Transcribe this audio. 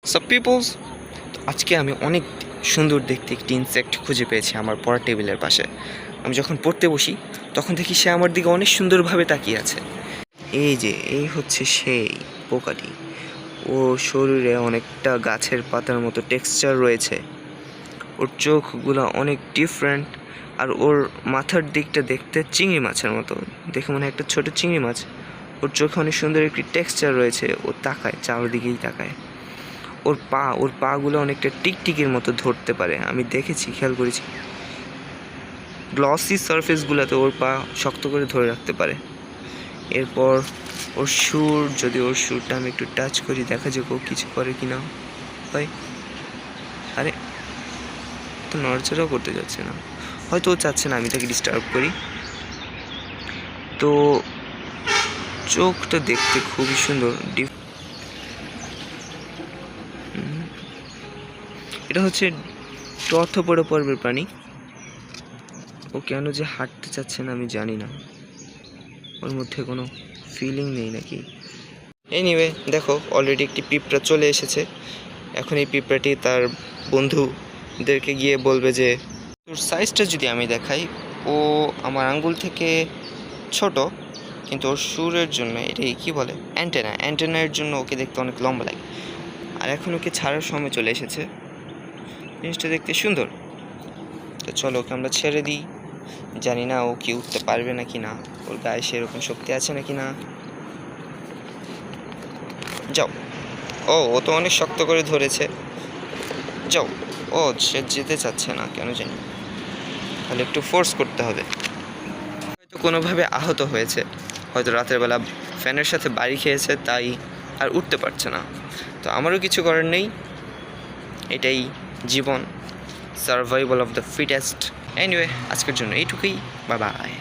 সব পিপলস, আজকে আমি অনেক সুন্দর দেখতে একটি ইনসেক্ট খুঁজে পেয়েছি আমার পড়ার টেবিলের পাশে। আমি যখন পড়তে বসি তখন দেখি সে আমার দিকে অনেক সুন্দরভাবে তাকিয়ে আছে। এই হচ্ছে সেই পোকাটি। ওর শরীরে অনেকটা গাছের পাতার মতো টেক্সচার রয়েছে, ওর চোখগুলো অনেক ডিফারেন্ট, আর ওর মাথার দিকটা দেখতে চিংড়ি মাছের মতো, দেখে মনে হয় একটা ছোটো চিংড়ি মাছ। ওর চোখে অনেক সুন্দর একটি টেক্সচার রয়েছে, ও তাকায়, চারদিকেই তাকায়। ওর পাগুলো অনেকটা টিকটিকির মতো ধরতে পারে, আমি দেখেছি, খেয়াল করেছি। গ্লসি সারফেসগুলোতে ওর পা শক্ত করে ধরে রাখতে পারে। এরপর ওর সুরটা আমি একটু টাচ করি, দেখা যাক ও কিছু করে কি না। হয়, আরে তো নড়াচড়াও করতে যাচ্ছে না, হয়তো ও চাচ্ছে না আমি তাকে ডিস্টার্ব করি। তো চোখটা দেখতে খুবই সুন্দর। এটা হচ্ছে অর্থোপোডা পর্বের প্রাণী। ও কেন যে হাঁটতে চাচ্ছে না আমি জানি না, ওর মধ্যে কোনো ফিলিং নেই নাকি। এনিওয়ে, দেখো অলরেডি একটি পিঁপড়া চলে এসেছে। এখন এই পিঁপড়াটি তার বন্ধুদেরকে গিয়ে বলবে যে, ওর সাইজটা যদি আমি দেখাই, ও আমার আঙ্গুল থেকে ছোট, কিন্তু ওর সুরের জন্য, এটাই কী বলে, অ্যান্টেনার জন্য ওকে দেখতে অনেক লম্বা লাগে। আর এখন ওকে ছাড়ার সময় চলে এসেছে। জিনিসটা দেখতে সুন্দর, তো চলো ওকে আমরা ছেড়ে দিই। জানি না ও কি উঠতে পারবে নাকি না, ওর গায়ে সেরকম শক্তি আছে নাকি না। যাও। ও তো অনেক শক্ত করে ধরেছে। যাও। সে যেতে চাচ্ছে না কেন জানি, তাহলে একটু ফোর্স করতে হবে। হয়তো কোনোভাবে আহত হয়েছে, হয়তো রাতের বেলা ফ্যানের সাথে বাড়ি খেয়েছে, তাই আর উঠতে পারছে না। তো আমারও কিছু করার নেই, এটাই জীবন, survival of the fittest. Anyway, আজকের জন্য এইটুকুই। Bye by.